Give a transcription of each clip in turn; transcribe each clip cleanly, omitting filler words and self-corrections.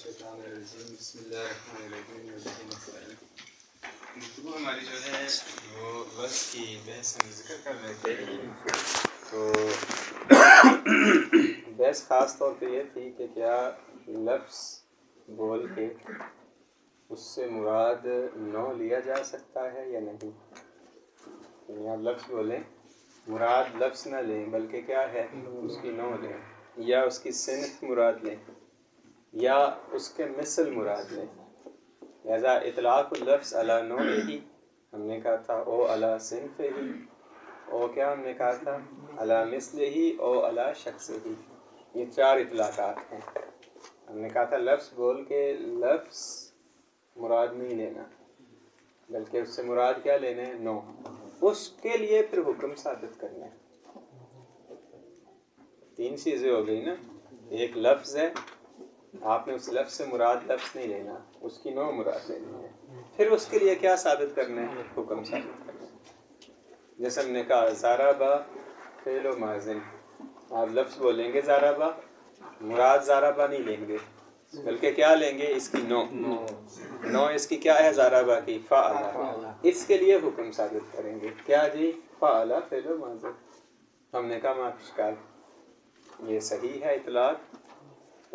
بسم اللہ الرحمن الرحیم۔ گفتگو ہماری جو ہے وہ لفظ کی بحث ہم ذکر کر رہے تھے، تو بحث خاص طور پہ یہ تھی کہ کیا لفظ بول کے اس سے مراد نوع لیا جا سکتا ہے یا نہیں۔ یعنی آپ لفظ بولیں، مراد لفظ نہ لیں بلکہ کیا ہے اس کی نوع لیں، یا اس کی صنف مراد لیں، یا اس کے مثل مراد لیں۔ لہذا اطلاق اللفظ علی نوعہ ہم نے کہا تھا او علی صنفہ، او کیا ہم نے کہا تھا علی مثلہ، او علی شخصہ، یہ چار اطلاقات ہیں۔ ہم نے کہا تھا لفظ بول کے لفظ مراد نہیں لینا بلکہ اس سے مراد کیا لینا ہے، نوع۔ اس کے لیے پھر حکم ثابت کرنا ہے۔ تین چیزیں ہو گئی نا، ایک لفظ ہے، آپ نے اس لفظ سے مراد لفظ نہیں لینا، اس کی نوع مراد لینی ہے، پھر اس کے لیے کیا ثابت کرنا ہے، حکم ثابت کرنا ہے۔ جیسے ہم نے کہا ضربہ فعل و ماضی، آپ لفظ بولیں گے ضربہ، مراد ضربہ نہیں لیں گے بلکہ کیا لیں گے، اس کی نوع۔ نوع اس کی کیا ہے، ضربہ کی فعل، اس کے لیے حکم ثابت کریں گے، کیا جی، فعل فعل و ماضی۔ ہم نے کہا ما فی اشکال، یہ صحیح ہے اطلاق،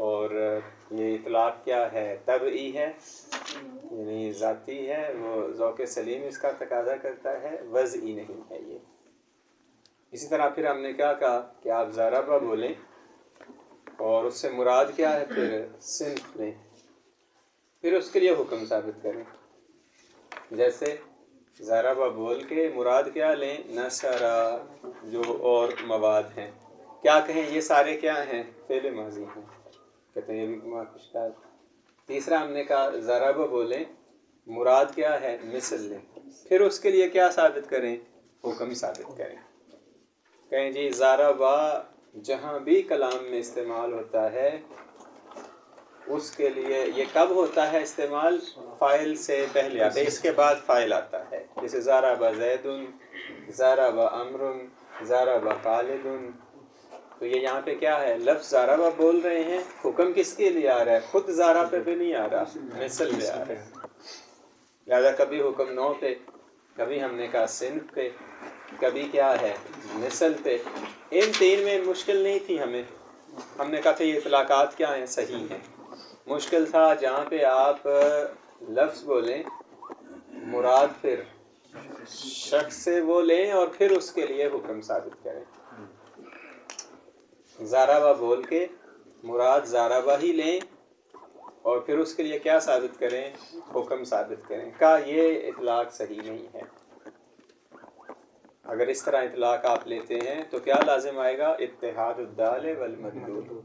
اور یہ اطلاق کیا ہے، طبعی ہے، یعنی ذاتی ہے، وہ ذوق سلیم اس کا تقاضا کرتا ہے، وضعی نہیں ہے یہ۔ اسی طرح پھر ہم نے کیا کہا کہ آپ ضربہ بولیں اور اس سے مراد کیا ہے، پھر صنف لیں، پھر اس کے لیے حکم ثابت کریں۔ جیسے ضربہ بول کے مراد کیا لیں، نصرہ، جو اور مواد ہیں، کیا کہیں یہ سارے کیا ہیں، فعل ماضی ہیں، کہتے ہیں یہ بھی مشکل۔ تیسرا ہم نے کہا ضربہ بولیں، مراد کیا ہے، مثل لیں، پھر اس کے لیے کیا ثابت کریں، حکم ثابت کریں۔ کہیں جی ضربہ جہاں بھی کلام میں استعمال ہوتا ہے اس کے لیے یہ کب ہوتا ہے استعمال، فاعل سے پہلے آتا ہے، اس کے بعد فاعل آتا ہے۔ جیسے ضرب زید، ضرب عمر، ضرب خالد، تو یہ یہاں پہ کیا ہے، لفظ ضربہ بول رہے ہیں، حکم کس کے لیے آ رہا ہے، خود ضربہ پہ نہیں آ رہا، مثل پہ آ رہا ہے۔ لہٰذا کبھی حکم نوع پہ، کبھی ہم نے کہا صنف پہ، کبھی کیا ہے، مثل پہ۔ ان تین میں مشکل نہیں تھی ہمیں، ہم نے کہا تھا یہ اطلاقات کیا ہیں، صحیح ہیں۔ مشکل تھا جہاں پہ آپ لفظ بولیں، مراد پھر شخص سے وہ لیں اور پھر اس کے لیے حکم ثابت کریں۔ ضربہ بول کے مراد ضربہ ہی لیں اور پھر اس کے لیے کیا ثابت کریں، حکم ثابت کریں، کہ یہ اطلاق صحیح نہیں ہے۔ اگر اس طرح اطلاق آپ لیتے ہیں تو کیا لازم آئے گا، اتحاد الدال والمدلول۔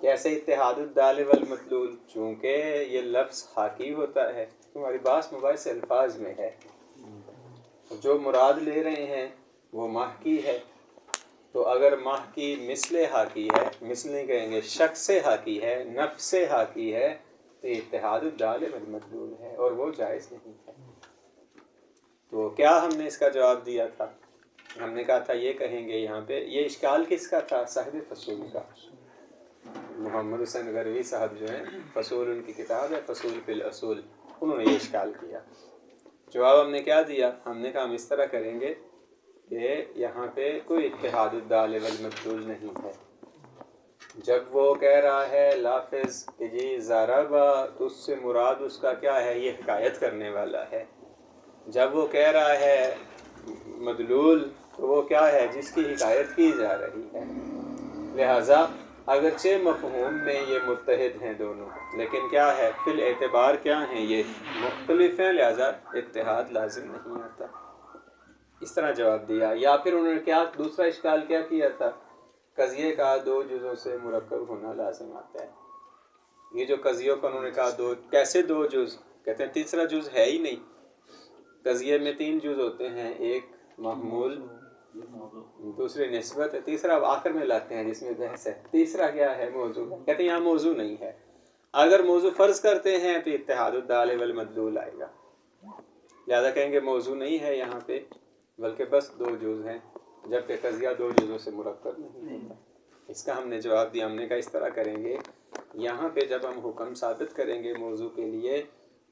کیسے اتحاد الدال والمدلول، چونکہ یہ لفظ حاکی ہوتا ہے، تمہاری بات مباحث الفاظ میں ہے، جو مراد لے رہے ہیں وہ محکی ہے، تو اگر محکی مثل حاکی ہے، مثل نہیں کہیں گے، شخص حاکی ہے، نفس حاکی ہے، تو یہ اتحاد الدال والمدلول ہے اور وہ جائز نہیں ہے۔ تو کیا ہم نے اس کا جواب دیا تھا، ہم نے کہا تھا یہ کہیں گے یہاں پہ، یہ اشکال کس کا تھا، صاحب فصول کا، محمد حسین غروی صاحب جو ہیں، فصول ان کی کتاب ہے، فصول فی الاصول، انہوں نے یہ اشکال کیا۔ جواب ہم نے کیا دیا، ہم نے کہا ہم اس طرح کریں گے کہ یہاں پہ کوئی اتحاد الدال والمدلول نہیں ہے۔ جب وہ کہہ رہا ہے لافظ کہ جی ضربہ، تو اس سے مراد اس کا کیا ہے، یہ حکایت کرنے والا ہے۔ جب وہ کہہ رہا ہے مدلول، تو وہ کیا ہے، جس کی حکایت کی جا رہی ہے۔ لہٰذا اگرچہ مفہوم میں یہ متحد ہیں دونوں، لیکن کیا ہے، فی الاعتبار کیا ہیں، یہ مختلف ہیں، لہٰذا اتحاد لازم نہیں آتا۔ اس طرح جواب دیا۔ یا پھر انہوں نے کیا دوسرا اشکال کیا کیا تھا، قضیے کا دو جزوں سے مرکب ہونا لازم آتا ہے۔ یہ جو قضیوں کا انہوں نے کہا دو، کیسے دو جز، کہتے ہیں تیسرا جز ہے ہی نہیں۔ قضیے میں تین جز ہوتے ہیں، ایک محمول، دوسری نسبت ہے، تیسرا اب آخر میں لاتے ہیں جس میں بحث ہے، تیسرا کیا ہے، موضوع۔ کہتے ہیں یہاں موضوع نہیں ہے، اگر موضوع فرض کرتے ہیں تو اتحاد الدال والمدلول آئے گا، لہذا کہیں گے موضوع نہیں ہے یہاں پہ بلکہ بس دو جز ہیں، جبکہ قضیہ دو جزوں سے مرکب نہیں ہوتا۔ اس کا ہم نے جواب دیا، ہم نے کہا اس طرح کریں گے، یہاں پہ جب ہم حکم ثابت کریں گے موضوع کے لیے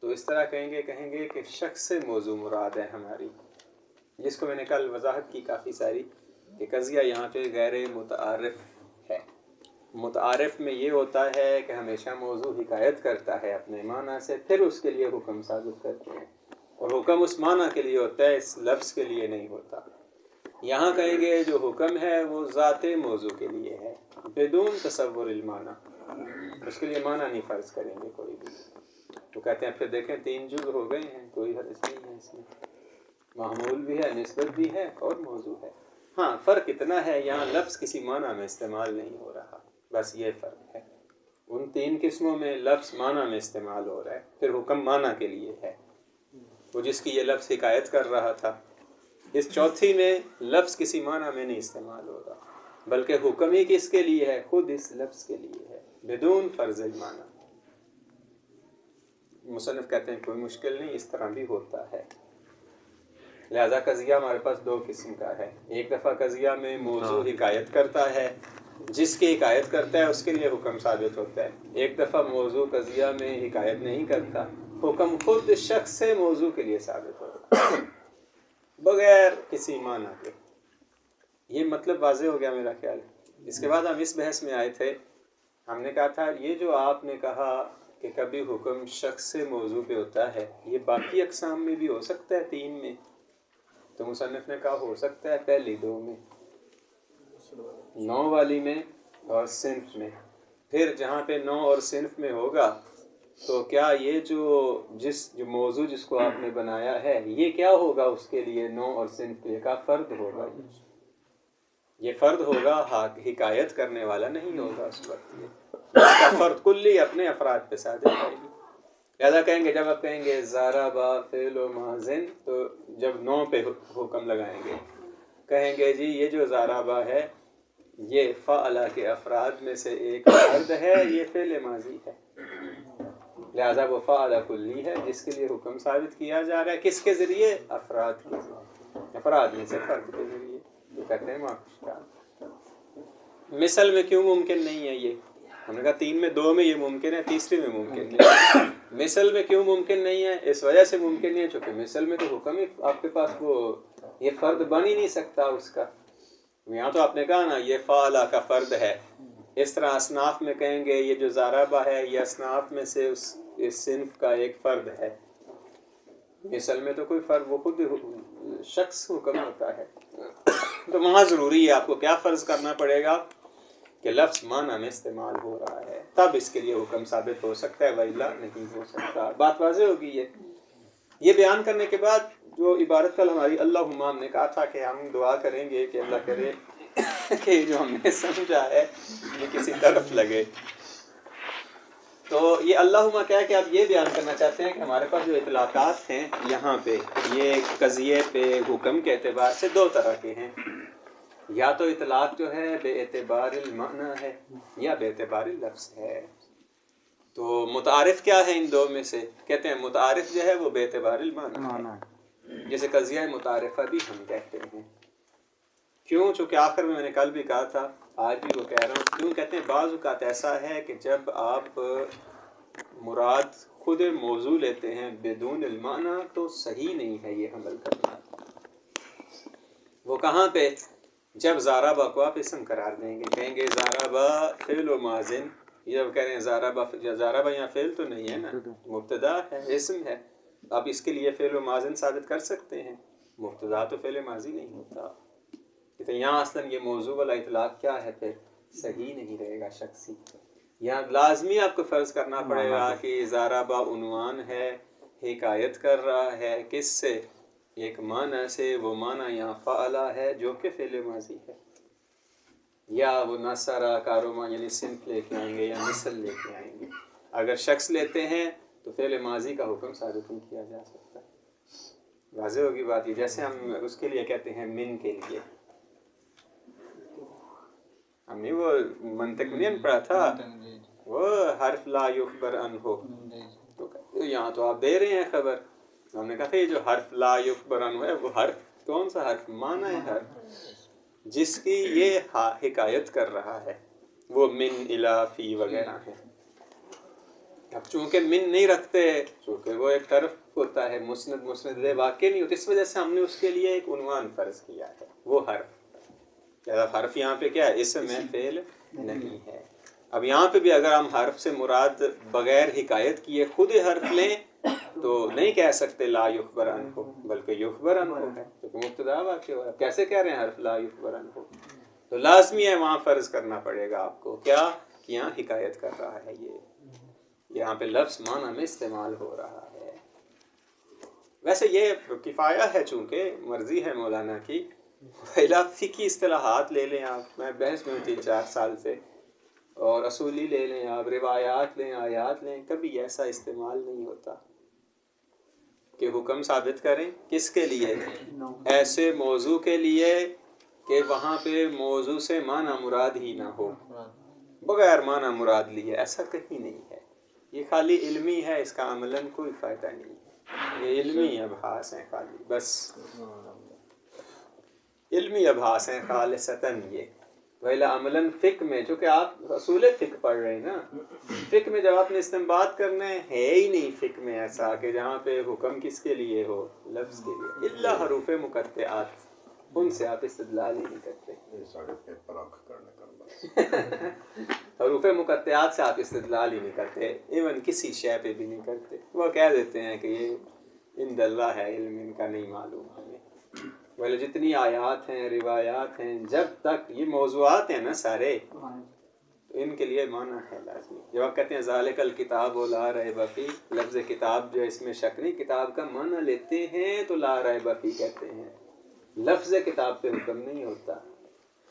تو اس طرح کہیں گے کہ شخص سے موضوع مراد ہے ہماری، جس کو میں نے کل وضاحت کی کافی ساری کہ قضیہ یہاں پہ غیر متعارف ہے۔ متعارف میں یہ ہوتا ہے کہ ہمیشہ موضوع حکایت کرتا ہے اپنے معنی سے، پھر اس کے لیے حکم ثابت کرتے ہیں، اور حکم اس معنی کے لیے ہوتا ہے، اس لفظ کے لیے نہیں ہوتا۔ یہاں کہیں گے جو حکم ہے وہ ذات موضوع کے لیے ہے، بدون تصور المعنی، اس کے لیے معنی نہیں فرض کریں گے کوئی بھی۔ تو کہتے ہیں پھر دیکھیں 3 جز ہو گئے ہیں، کوئی حرج نہیں ہے اس میں، معمول بھی ہے، نسبت بھی ہے اور موضوع ہے۔ ہاں فرق اتنا ہے یہاں لفظ کسی معنی میں استعمال نہیں ہو رہا، بس یہ فرق ہے۔ ان 3 قسموں میں لفظ معنی میں استعمال ہو رہا ہے، پھر حکم معنی کے لیے ہے، وہ جس کی یہ لفظ حکایت کر رہا تھا۔ اس چوتھی میں لفظ کسی معنی میں نہیں استعمال ہو رہا، بلکہ حکم ہی کس کے لیے ہے؟ خود اس لفظ کے لیے ہے، بدون فرض المعنی۔ مصنف کہتے ہیں کوئی مشکل نہیں، اس طرح بھی ہوتا ہے۔ لہذا قضیہ ہمارے پاس 2 قسم کا ہے، ایک دفعہ قضیہ میں موضوع حکایت کرتا ہے، جس کی حکایت کرتا ہے اس کے لیے حکم ثابت ہوتا ہے، ایک دفعہ موضوع قضیہ میں حکایت نہیں کرتا، حکم خود شخص سے موضوع کے لیے ثابت ہوتا ہے بغیر کسی معنی کے۔ یہ مطلب واضح ہو گیا میرا خیال ہے۔ اس کے بعد ہم اس بحث میں آئے تھے، ہم نے کہا تھا یہ جو آپ نے کہا کہ کبھی حکم شخص سے موضوع پہ ہوتا ہے، یہ باقی اقسام میں بھی ہو سکتا ہے 3 میں؟ تو مصنف نے کہا ہو سکتا ہے پہلی 2 میں، نوع والی میں اور صنف میں۔ پھر جہاں پہ نوع اور صنف میں ہوگا تو کیا یہ جو موضوع جس کو آپ نے بنایا ہے یہ کیا ہوگا اس کے لیے؟ نوع اور صنف کے لیے کا فرد ہوگا، یہ فرد ہوگا، حکایت کرنے والا نہیں ہوگا اس وقت، یہ اس کا فرد کلی اپنے افراد پہ صادق آئے گی۔ لہذا کہیں گے جب آپ کہیں گے ضربا فعل و ماضن، تو جب نوع پہ حکم لگائیں گے کہیں گے جی یہ جو ضربا ہے یہ فعل کے افراد میں سے ایک فرد ہے، یہ فعل ماضی ہے، لہذا وہ فعل کلی ہے جس کے لیے حکم ثابت کیا جا رہا ہے، کس کے ذریعے؟ افراد کے ذریعے، افراد میں سے فرد کے ذریعے، تو کہتے ہیں معقول۔ مثل میں کیوں ممکن نہیں ہے؟ یہ ہم نے کہا 3 میں 2 میں یہ ممکن ہے، تیسری میں ممکن نہیں۔ مثل میں کیوں ممکن نہیں ہے؟ اس وجہ سے ممکن نہیں ہے چونکہ مثل میں تو حکم ہی آپ کے پاس وہ یہ فرد بن ہی نہیں سکتا اس کا، یہاں تو آپ نے کہا نا یہ فعلہ کا فرد ہے۔ اس طرح اصناف میں کہیں گے یہ جو ضربہ ہے یہ اصناف میں سے اس صنف کا ایک فرد ہے، مثل میں تو کوئی فرد، وہ خود شخص حکم ہوتا ہے۔ تو وہاں ضروری ہے آپ کو کیا فرض کرنا پڑے گا کہ لفظ معنی میں استعمال ہو رہا ہے، تب اس کے لیے حکم ثابت ہو سکتا ہے، وإلا نہیں ہو سکتا۔ بات واضح ہوگی۔ یہ بیان کرنے کے بعد جو عبارت کل ہماری اللہم ہم نے کہا تھا کہ ہم دعا کریں گے کہ اللہ کرے کہ جو ہم نے سمجھا ہے یہ کسی طرف لگے۔ تو یہ اللہم کیا ہے کہ آپ یہ بیان کرنا چاہتے ہیں کہ ہمارے پاس جو اطلاقات ہیں یہاں پہ یہ قضیے پہ حکم کے اعتبار سے 2 طرح کے ہیں، یا تو اطلاق جو ہے بے اعتبار المعنی ہے یا بے اعتبار اللفظ ہے۔ تو متعارف کیا ہے ان 2 میں سے؟ کہتے ہیں متعارف جو ہے وہ بے اعتبار المعنی ہے، جیسے قضیہ متعارفہ بھی ہم کہتے ہیں۔ کیوں؟ چونکہ آخر میں نے کل بھی کہا تھا، آج بھی وہ کہہ رہا ہوں، کیوں کہتے ہیں بعض اوقات ایسا ہے کہ جب آپ مراد خود موضوع لیتے ہیں بدون المعنی تو صحیح نہیں ہے یہ عمل کرنا۔ وہ کہاں پہ؟ جب ضربہ کو آپ اسم قرار دیں گے، کہیں گے ضربہ فعل و ماضن، یہ جب کہہ رہے ہیں ضربہ یہاں فعل تو نہیں ہے نا، مبتدا ہے، اسم ہے، آپ اس کے لیے فعل و ماضن ثابت کر سکتے ہیں، مبتدا تو فعل ماضی نہیں ہوتا، تو یہاں اصلاً یہ موضوع والا اطلاق کیا ہے؟ پھر صحیح نہیں رہے گا شخصی۔ یہاں لازمی آپ کو فرض کرنا پڑے گا کہ ضربہ عنوان ہے، حکایت کر رہا ہے کس سے؟ ایک معنی سے، وہ معنی یہاں فعلہ ہے جو کہ فعل ماضی ہے، یا وہ نصرہ کاروما یعنی صنف لے کے آئیں گے یا مثل لے کے آئیں گے۔ اگر شخص لیتے ہیں تو فعل ماضی کا حکم ثابت نہیں کیا جا سکتا۔ واضح ہوگی بات یہ، جیسے ہم اس کے لیے کہتے ہیں من کے لیے، ہم نے وہ منطق نہیں پڑھا تھا، وہ حرف لا یخبر عنہ، تو یہاں تو آپ دے رہے ہیں خبر، ہم نے کہا تھا یہ جو حرف لا یخبر عنہ ہے وہ حرف کون سا حرف؟ معنی ہے حرف جس کی یہ حکایت کر رہا ہے، وہ من الی فی وغیرہ ہے۔ چونکہ من نہیں رکھتے، چونکہ وہ ایک طرف ہوتا ہے، مسند واقع نہیں ہوتی، اس وجہ سے ہم نے اس کے لیے ایک عنوان فرض کیا ہے، وہ حرف۔ حرف یہاں پہ کیا ہے؟ اسم ہے، فعل نہیں ہے۔ اب یہاں پہ بھی اگر ہم حرف سے مراد بغیر حکایت کیے خود حرف لیں تو نہیں کہہ سکتے لا یخبر عنہ، بلکہ یخبر عنہ ہے، کیونکہ مبتدا واقع ہوا ہے۔ کیسے کہہ رہے ہیں حرف لا یخبر عنہ؟ تو لازمی ہے وہاں فرض کرنا پڑے گا آپ کو، کیا کہ یہاں حکایت کر رہا ہے، یہ یہاں پہ لفظ معنی میں استعمال ہو رہا ہے۔ ویسے یہ کفایہ ہے، چونکہ مرضی ہے مولانا کی، پہلا فقہی اصطلاحات لے لیں آپ، میں بحث میں 3-4 سال سے، اور اصولی لے لیں آپ، روایات لیں، آیات لیں، کبھی ایسا استعمال نہیں ہوتا کہ حکم ثابت کریں کس کے لیے؟ ایسے موضوع کے لیے کہ وہاں پہ موضوع سے معنی مراد ہی نہ ہو، بغیر معنی مراد لیے، ایسا کہیں نہیں ہے۔ یہ خالی علمی ہے، اس کا عملاً کوئی فائدہ نہیں ہے، یہ علمی ابحاث ہیں خالی، بس علمی ابحاث ہیں خالصتاً یہ۔ ویلا عملاً فقہ میں، چونکہ آپ اصول فقہ پڑھ رہے ہیں نا، فقہ میں جب آپ نے استنباط کرنا ہے ہی نہیں فقہ میں ایسا کہ جہاں پہ حکم کس کے لیے ہو، لفظ کے لیے، الا حروف مقطعات، ان سے آپ استدلال ہی نہیں کرتے۔ حروف مقطعات سے آپ استدلال ہی نہیں کرتے، ایون کسی شے پہ بھی نہیں کرتے۔ وہ کہہ دیتے ہیں کہ یہ عند اللہ ہے، علم ان کا نہیں معلوم ہمیں۔ ویسے جتنی آیات ہیں، روایات ہیں، جب تک یہ موضوعات ہیں نا سارے، ان کے لیے معنی ہے لازمی۔ جب آپ کہتے ہیں ذالک الکتاب لا ریب فیہ، لفظ کتاب جو اس میں شک نہیں، کتاب کا معنی لیتے ہیں تو لا ریب فیہ کہتے ہیں، لفظ کتاب پہ حکم نہیں ہوتا۔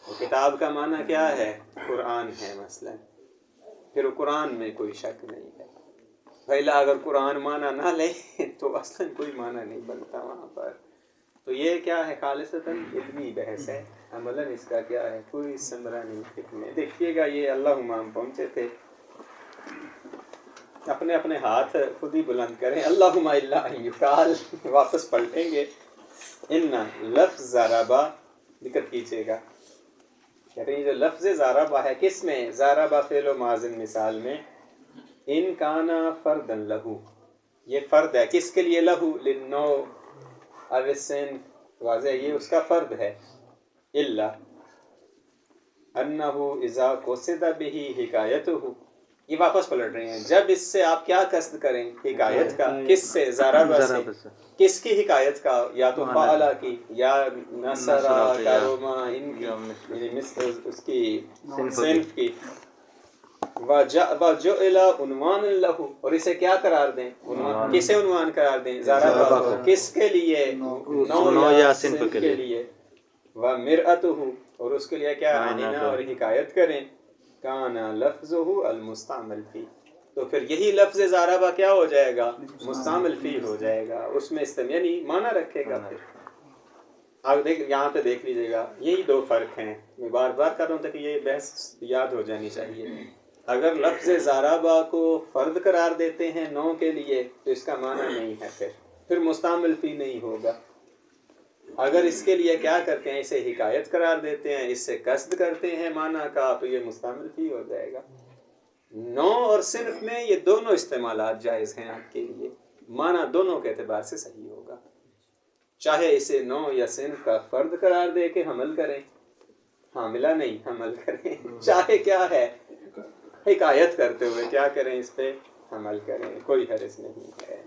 کتاب کا معنی کیا ہے؟ قرآن ہے مثلا، پھر قرآن میں کوئی شک نہیں ہے۔ پہلا اگر قرآن معنی نہ لے تو اصلا کوئی معنی نہیں بنتا وہاں پر۔ تو یہ کیا ہے؟ خالصتاً علمی بحث ہے، عملاً اس کا کیا ہے؟ کوئی ثمرہ نہیں فکر میں۔ دیکھیے گا یہ اللہم ہم پہنچے تھے، اپنے اپنے ہاتھ خود ہی بلند کریں، اللہم الا ان یقال، واپس پلٹیں گے۔ ان لفظ ضربہ، ذکر کیجیے گا، کہتے ہیں جو لفظ ضربہ ہے کس میں؟ ضربہ فعل و ماضی مثال میں، ان کانا فردن لہو، یہ فرد ہے کس کے لیے؟ لہو للنوع او الصنف، واضح یہ اس کا فرد ہے۔ الا انہ اذا قصد بہ حکایتہ، یہ واپس پلٹ رہے ہیں، جب اس سے آپ کیا قصد کریں؟ حکایت کا، کس سے؟ ضربہ سے، کس کی حکایت کا؟ یا تو فعلا کی، یا نصرا، کروما، ان کی، اس کی صنف کی۔ وَجُعِلَ عُنْوَانًا لَهُ، اور اسے کیا قرار دیں؟ کسے عنوان قرار دیں؟ ضربہ کو، کس کے لیے؟ نوع یا صنف کے لیے۔ وَمِرْأَتُهُ، اور اس کے لیے کیا آئینہ اور حکایت کریں؟ کَانَ لَفْظُهُ الْمُسْتَعْمَلْ فِيهِ، تو پھر یہی لفظ ضربہ کیا ہو جائے گا؟ مستعمل فی ہو جائے گا، اس میں یعنی معنی رکھے گا۔ پھر اب یہاں پہ دیکھ لیجیے گا، یہی دو فرق ہیں، میں بار بار کر رہا ہوں تاکہ یہ بحث یاد ہو جانی چاہیے۔ اگر لفظ ضربہ کو فرد قرار دیتے ہیں نوع کے لیے تو اس کا معنی نہیں ہے، پھر مستعمل فی نہیں ہوگا۔ اگر اس کے لیے کیا کرتے ہیں؟ اسے حکایت قرار دیتے ہیں، اس سے قصد کرتے ہیں معنی کا، تو یہ مستعمل فی ہو جائے گا۔ نوع اور صنف میں یہ دونوں استعمالات جائز ہیں آپ کے لیے، معنی دونوں کے اعتبار سے صحیح ہوگا، چاہے اسے نوع یا صنف کا فرد قرار دے کے حمل کریں، حاملہ نہیں حمل کریں، چاہے کیا ہے حکایت کرتے ہوئے کیا کریں؟ اس پہ حمل کریں، کوئی حرج نہیں ہے۔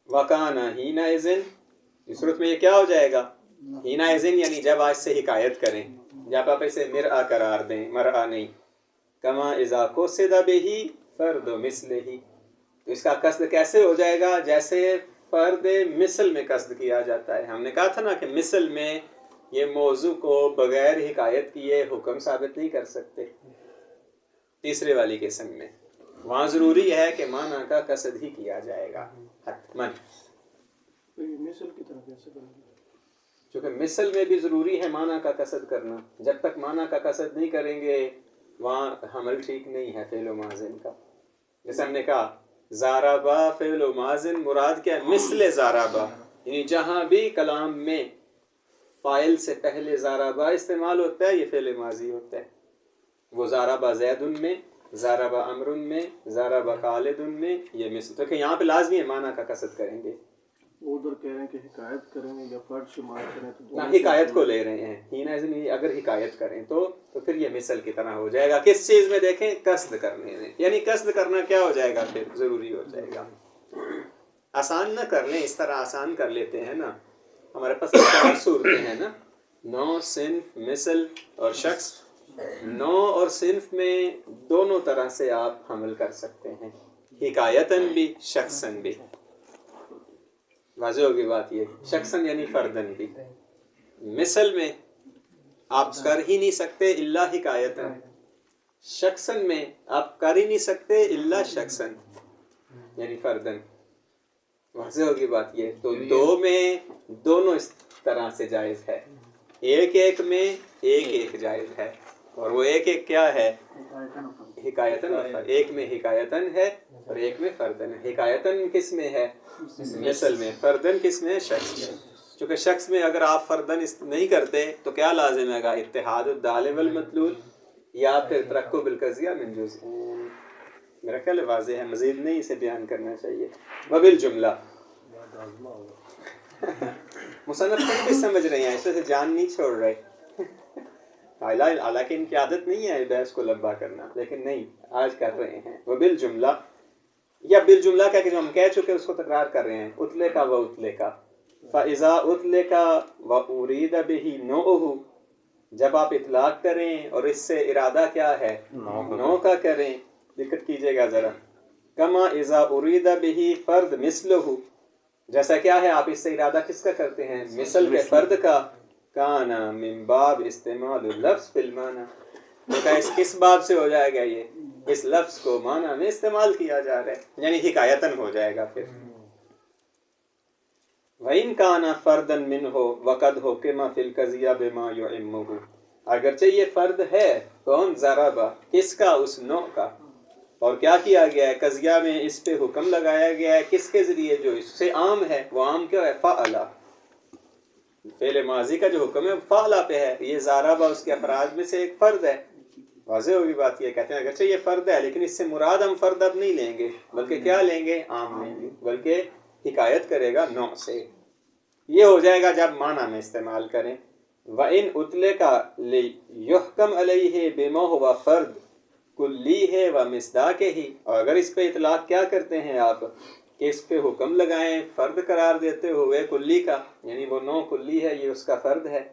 وَكَانَ حِينَئِذٍ، اس صورت میں یہ کیا ہو جائے گا؟ حِينَئِذٍ یعنی جب آج سے حکایت کریں، جب آپ اسے مرآ قرار دیں، مرآ نہیں، کما اذا قصد بہ فرد مثلہ، تو اس کا قصد کیسے ہو جائے گا؟ جیسے فرد مثل میں قصد کیا جاتا ہے۔ ہم نے کہا تھا نا کہ مثل میں یہ موضوع کو بغیر حکایت کیے حکم ثابت نہیں کر سکتے، تیسرے والی قسم میں وہاں ضروری ہے کہ معنی کا قصد ہی کیا جائے گا حتماً۔ چونکہ مثل میں بھی ضروری ہے معنی کا قصد کرنا، جب تک معنی کا قصد نہیں کریں گے وہاں حمل ٹھیک نہیں ہے فعل و ماضن کا۔ جیسے ہم نے کہا ضربہ فعل و ماضن، مراد کیا ہے؟ مثل ضربہ، یعنی جہاں بھی کلام میں فاعل سے پہلے ضربہ استعمال ہوتا ہے یہ فعل ماضی ہوتا ہے۔ وہ ضربہ زید میں ضرب امر میں، ضرب خالد میں، یہ مثل. تو کہ یہاں پہ لازمی ہے معنی کا قصد کریں گے. ادھر کہہ رہے ہیں کہ حکایت کریں گے یا فرد شمار کریں تو حکایت کو لے رہے ہیں. اگر حکایت کریں تو پھر یہ مثل کی طرح ہو جائے گا. کس چیز میں دیکھیں؟ قصد کرنے میں. یعنی قصد کرنا کیا ہو جائے گا پھر؟ ضروری ہو جائے گا. آسان نہ کر لیں، اس طرح آسان کر لیتے ہیں نا. ہمارے پاس چار صورتیں ہیں نا، نوع، صنف، مثل اور شخص. نوع اور صنف میں دونوں طرح سے آپ حمل کر سکتے ہیں، حکایتاً بھی، شخصاً بھی. واضح ہوگی بات یہ. شخصاً یعنی فرداً بھی. مثل میں آپ کر ہی نہیں سکتے الا حکایتاً. شخصاً میں آپ کر ہی نہیں سکتے الا شخصاً یعنی فرداً. واضح ہوگی بات یہ. تو دو میں دونوں اس طرح سے جائز ہے. ایک ایک میں ایک ایک جائز ہے. اور وہ ایک ایک کیا ہے؟ حکایتاً. ایک میں حکایتاً ہے اور ایک میں فرداً ہے. حکایتاً کس میں ہے؟ مثل میں. فرداً کس میں؟ شخص میں. چونکہ شخص میں اگر آپ فرداً نہیں کرتے تو کیا لازم ہے گا؟ اتحاد الدال والمطلول یا پھر ترقب القضیہ من جزء. میرا خیال واضح ہے، مزید نہیں اسے بیان کرنا چاہیے. وبالجملہ مصنف خود بھی سمجھ رہے ہیں، اس سے جان نہیں چھوڑ رہے. حالانکہ ان کی عادت نہیں ہے بحث کو لمبا کرنا، لیکن نہیں آج کر رہے ہیں. وبالجملہ یا بالجملہ کہہ کے جو ہم کہہ چکے اس کو تکرار کر رہے ہیں. اتلے کا و اتلے کا فَإِذَا أُطْلِقَ وَأُرِيدَ بِهِ نَوْعُهُ. جب آپ اطلاق کریں اور اس سے ارادہ کیا ہے؟ نوع کا کریں. دقت کیجئے گا ذرا. کما اذا اريد به فرد مثله. جیسا کیا ہے آپ اس سے ارادہ کس کا کرتے ہیں؟ مثل کے فرد کا. کانا من باب استعمال اللفظ فی المعنی. دیکھا اس کس باب سے ہو جائے گا؟ یہ اس لفظ کو معنی میں استعمال کیا جا رہا ہے، یعنی حکایتاً ہو جائے گا پھر. وَإِنْ كَانَ فَرْدًا مِنْهُ وَقَدْ حُكِمَ فِي الْقَضِيَّةِ بِمَا يُعِمُّهُ. اگرچہ یہ فرد ہے کون؟ ضربہ. کس کا؟ اس نوع کا. اور کیا کیا گیا ہے؟ قضیہ میں اس پہ حکم لگایا گیا ہے. کس کے ذریعے؟ جو اس سے عام ہے. وہ عام کیا ہے؟ فعل. فعل ماضی کا جو حکم ہے فعل پہ ہے. یہ ضربہ اس کے افراد میں سے ایک فرد ہے. واضح ہوگی بات. یہ کہتے ہیں اگرچہ یہ فرد ہے لیکن اس سے مراد ہم فرد اب نہیں لیں گے، بلکہ کیا لیں گے؟ عام لیں گے. بلکہ حکایت کرے گا نوع سے. یہ ہو جائے گا جب معنی میں استعمال کریں. وَإِنْ أُطْلِقَ لِيُحْكَمْ عَلَيْهِ بِمَا هُوَ فَرْد کلی ہے و مصداق ہی. اور اگر اس پہ اطلاق کیا کرتے ہیں آپ کہ اس پہ حکم لگائیں فرد قرار دیتے ہوئے کلی کا، یعنی وہ نوع کلی ہے، یہ اس کا فرد ہے،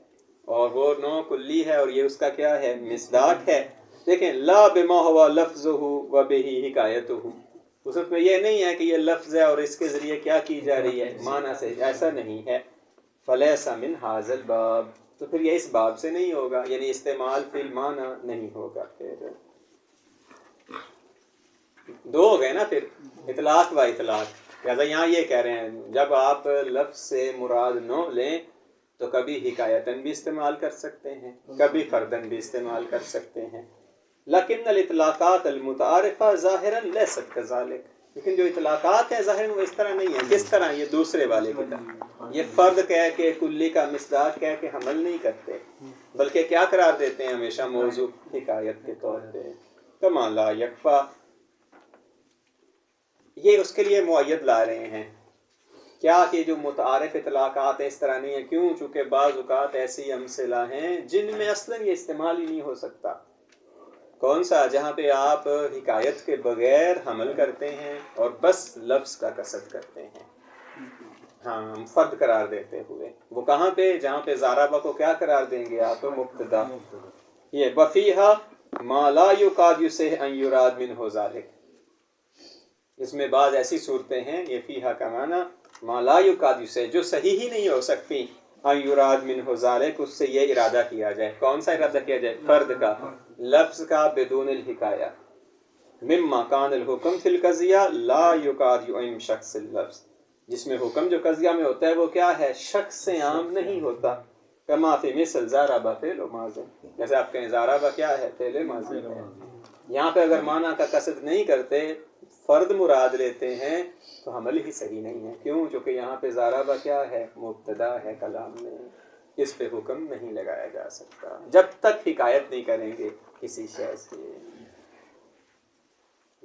اور وہ نوع کلی ہے اور یہ اس کا کیا ہے؟ مصداق ہے. دیکھیں لا بما ہوا لفظہ و بہ حکایتہ. اس میں یہ نہیں ہے کہ یہ لفظ ہے اور اس کے ذریعے کیا کی جا رہی ہے؟ معنی سے. ایسا نہیں ہے. فلیس من ھذا الباب. تو پھر یہ اس باب سے نہیں ہوگا، یعنی استعمال فی المعنی نہیں ہوگا. پھر دو ہو گئے نا پھر، اطلاق و اطلاق. لہٰذا یہاں یہ کہہ رہے ہیں جب آپ لفظ سے مراد نوع لیں تو کبھی حکایتاً بھی استعمال کر سکتے ہیں، کبھی فرداً بھی استعمال کر سکتے ہیں. لیکن الاطلاقات المتعارفہ ظاہراً لیست کذالک. لیکن جو اطلاقات ہیں ظاہراً وہ اس طرح نہیں ہیں. کس طرح؟ یہ دوسرے والے کی طرح. یہ فرد کہہ کے کلی کا مصداق کہہ کے حمل نہیں کرتے، بلکہ کیا قرار دیتے ہیں؟ ہمیشہ موضوع حکایت کے طور پہ. کما لا یکفی. یہ اس کے لیے معید لا رہے ہیں کیا کہ جو متعارف اطلاقات ہیں اس طرح نہیں ہیں. کیوں؟ چونکہ بعض اوقات ایسی امثلہ ہیں جن میں اصلاً یہ استعمال ہی نہیں ہو سکتا. کون سا؟ جہاں پہ آپ حکایت کے بغیر حمل کرتے ہیں اور بس لفظ کا قصد کرتے ہیں، ہاں فرد قرار دیتے ہوئے. وہ کہاں پہ؟ جہاں پہ ضربہ کو کیا قرار دیں گے آپ؟ مبتدا. یہ وفیہا ما لا یکاد یصح ان یراد منہ ذلک. اس میں بعض ایسی صورتیں ہیں، یہ فیہا کا معنی ما لا یکاد یصح، جو صحیح ہی نہیں ہو سکتی، ان یراد منہ ذلک، اس سے یہ ارادہ کیا جائے. کون سا ارادہ کیا جائے؟ فرد کا، لفظ کا، بدون الحکایہ. مما کان الحکم فی القضیہ لا یکاد یعم شخص اللفظ. جس میں حکم جو قضیہ میں ہوتا ہے وہ کیا ہے؟ شخص سے عام نہیں ہوتا. کما فی مثل ضربہ فعل ماضی. جیسے آپ کہیں ضربہ کیا ہے؟ فعل ماضی ہے. یہاں پہ اگر معنی کا قصد نہیں کرتے، فرد مراد لیتے ہیں تو حمل ہی صحیح نہیں ہے. کیوں؟ چونکہ یہاں پہ ضربہ کیا ہے؟ مبتدا ہے کلام میں. اس پہ حکم نہیں لگایا جا سکتا جب تک حکایت نہیں کریں گے کسی شے سے.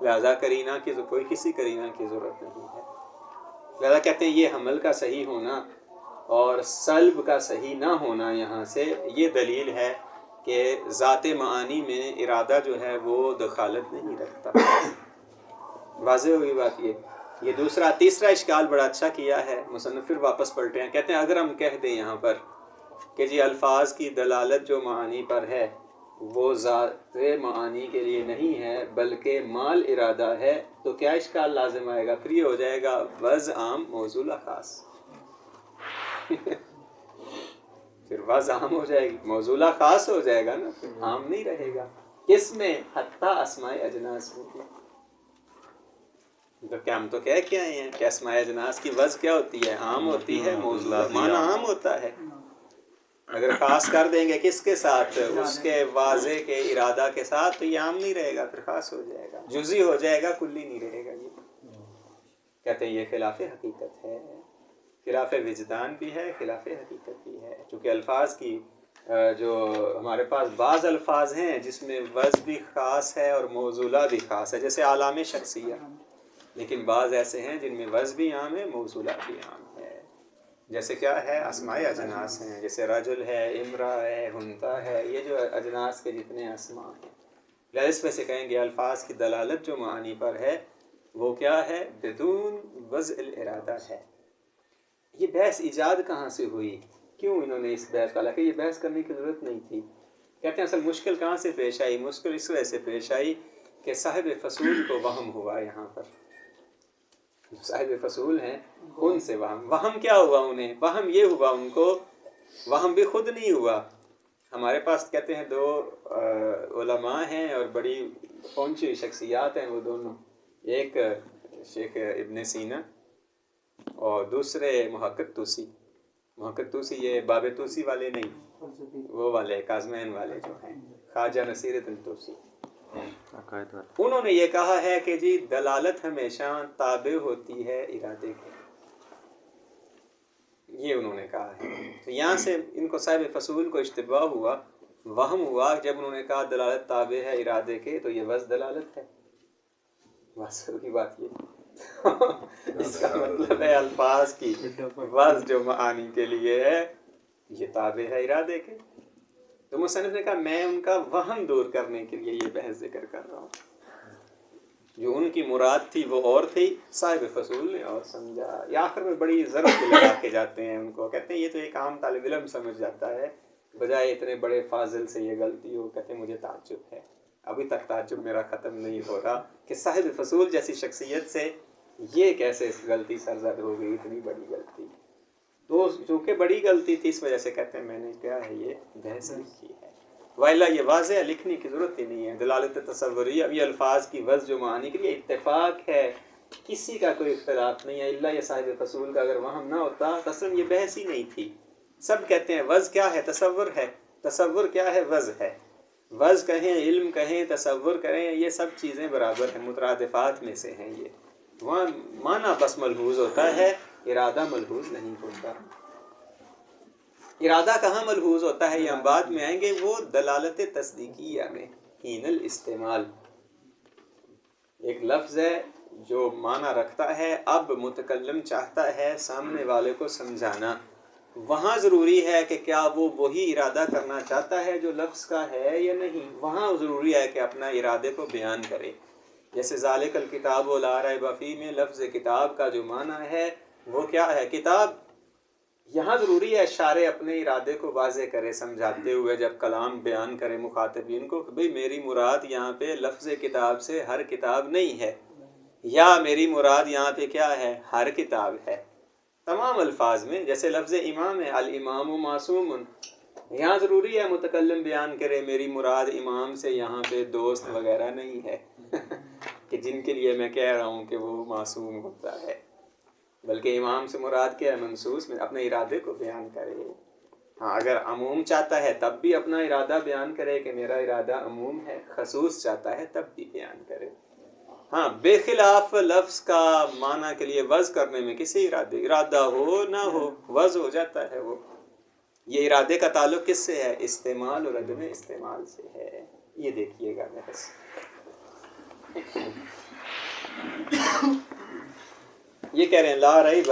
لہذا کرینہ کی کوئی کسی کرینہ کی ضرورت نہیں ہے. لہذا کہتے ہیں یہ حمل کا صحیح ہونا اور سلب کا صحیح نہ ہونا یہاں سے یہ دلیل ہے کہ ذات معانی میں ارادہ جو ہے وہ دخالت نہیں رکھتا. واضح ہوگی بات. یہ دوسرا. تیسرا اشکال بڑا اچھا کیا ہے مصنف، پھر واپس پلٹے ہیں. کہتے ہیں اگر ہم کہہ دیں یہاں پر کہ جی الفاظ کی دلالت جو معانی پر ہے وہ ذات معانی کے لیے نہیں ہے بلکہ مال ارادہ ہے، تو کیا اشکال لازم آئے گا؟ پھر یہ ہو جائے گا وضع عام موضوع خاص. پھر وضع عام ہو جائے گی، موضوع خاص ہو جائے گا نا، پھر عام نہیں رہے گا. کس میں؟ حتیٰ اسماء اجناس میں. تو کیا ہم تو کہہ کے آئے ہیں کہ اسماء اجناس کی وضع کیا ہوتی ہے؟ عام ہوتی ہے. موضوع معنی عام ہوتا ہے. اگر خاص کر دیں گے کس کے ساتھ؟ اس کے واضح کے ارادہ کے ساتھ، تو یہ عام نہیں رہے گا، پھر خاص ہو جائے گا، جزئی ہو جائے گا، کلی نہیں رہے گا. یہ کہتے ہیں یہ خلاف حقیقت ہے، خلاف وجدان بھی ہے، خلاف حقیقت بھی ہے. چونکہ الفاظ کی جو ہمارے پاس بعض الفاظ ہیں جس میں وضع بھی خاص ہے اور موصولہ بھی خاص ہے، جیسے علام شخصیہ. لیکن بعض ایسے ہیں جن میں وضع بھی عام ہے، موصولہ بھی عام ہے. جیسے کیا ہے؟ اسماء اجناس ہیں، جیسے رجل ہے، امرا ہے، ہنتا ہے. یہ جو اجناس کے جتنے اسماء ہیں، لہذا اس میں سے کہیں گے الفاظ کی دلالت جو معانی پر ہے وہ کیا ہے؟ بدون وضع الارادہ ہے. یہ بحث ایجاد کہاں سے ہوئی؟ کیوں انہوں نے اس بحث کا؟ حالانکہ یہ بحث کرنے کی ضرورت نہیں تھی. کہتے ہیں اصل مشکل کہاں سے پیش آئی؟ مشکل اس وجہ سے پیش آئی کہ صاحب فصول کو وہم ہوا. یہاں پر جو صاحب فصول ہیں ان سے وہم کیا ہوا؟ انہیں وہم یہ ہوا، ان کو وہم بھی خود نہیں ہوا. ہمارے پاس کہتے ہیں دو علماء ہیں اور بڑی پہنچی شخصیات ہیں وہ دونوں، ایک شیخ ابن سینا اور دوسرے محقق طوسی. محقق طوسی یہ باب طوسی والے نہیں، وہ والے کاظمین والے جو ہیں، خواجہ نصیر الدین طوسی. انہوں نے یہ کہا ہے کہ جی دلالت ہمیشہ تابع ہوتی ہے ارادے کے. یہ انہوں نے کہا ہے. تو یہاں سے ان کو صاحب فصول کو اشتباہ ہوا، وہم ہوا جب انہوں نے کہا دلالت تابع ہے ارادے کے، تو یہ وضع دلالت ہے. وضع کی بات یہ اس کا مطلب ہے الفاظ کی وضع جو معانی کے لیے ہے یہ تابع ہے ارادے کے. تو مصنف نے کہا میں ان کا وہم دور کرنے کے لیے یہ بحث ذکر کر رہا ہوں. جو ان کی مراد تھی وہ اور تھی، صاحب فصول نے اور سمجھا. یا آخر میں بڑی ضرب لگا کے جاتے ہیں ان کو، کہتے ہیں یہ تو ایک عام طالب علم سمجھ جاتا ہے، بجائے اتنے بڑے فاضل سے یہ غلطی ہو. کہتے ہیں مجھے تعجب ہے، ابھی تک تعجب میرا ختم نہیں ہو رہا کہ صاحب فصول جیسی شخصیت سے یہ کیسے غلطی سرزد ہو گئی، اتنی بڑی غلطی. تو چونکہ بڑی غلطی تھی اس وجہ سے کہتے ہیں میں نے کیا ہے یہ بحث کی ہے. وائلا یہ واضح لکھنے کی ضرورت ہی نہیں ہے. دلالت تصوری اب یہ الفاظ کی وضع جو معنی کے لیے اتفاق ہے، کسی کا کوئی اختلاف نہیں ہے. اللہ یہ صاحب فصول کا اگر وہم نہ ہوتا قسم یہ بحث ہی نہیں تھی. سب کہتے ہیں وضع کیا ہے؟ تصور ہے. تصور کیا ہے؟ وضع ہے. وضع کہیں، علم کہیں، تصور کریں، یہ سب چیزیں برابر ہیں، مترادفات میں سے ہیں. یہ وہاں معنی بس ملحوظ ہوتا ہے، ارادہ ملحوظ نہیں ہوتا. ارادہ کہاں ملحوظ ہوتا ہے یہ ہم بعد میں آئیں گے. وہ دلالت تصدیقیہ میں حین الاستعمال ایک لفظ ہے جو معنی رکھتا ہے، اب متکلم چاہتا ہے سامنے والے کو سمجھانا، وہاں ضروری ہے کہ کیا وہ وہی ارادہ کرنا چاہتا ہے جو لفظ کا ہے یا نہیں. وہاں ضروری ہے کہ اپنا ارادے کو بیان کرے. جیسے ذالک الکتاب لا ریب فیہ میں لفظ کتاب کا جو معنی ہے وہ کیا ہے؟ کتاب. یہاں ضروری ہے شارع اپنے ارادے کو واضح کرے سمجھاتے ہوئے جب کلام بیان کرے مخاطبین کو کہ بھئی میری مراد یہاں پہ لفظ کتاب سے ہر کتاب نہیں ہے، یا میری مراد یہاں پہ کیا ہے؟ ہر کتاب ہے. تمام الفاظ میں جیسے لفظ امام ہے، الامام معصوم، یہاں ضروری ہے متکلم بیان کرے میری مراد امام سے یہاں پہ دوست وغیرہ نہیں ہے کہ جن کے لیے میں کہہ رہا ہوں کہ وہ معصوم ہوتا ہے، بلکہ امام سے مراد کیا ہے؟ منصوص میں اپنے ارادے کو بیان کرے. ہاں اگر عموم چاہتا ہے تب بھی اپنا ارادہ بیان کرے کہ میرا ارادہ عموم ہے، خصوص چاہتا ہے تب بھی بیان کرے. ہاں بے خلاف لفظ کا معنی کے لیے وضع کرنے میں کسی ارادہ ہو نہ ہو وضع ہو جاتا ہے. وہ یہ ارادے کا تعلق کس سے ہے؟ استعمال اور عدم استعمال سے ہے. یہ دیکھیے گا بحث. یہ کہہ رہے ہیں لا ریب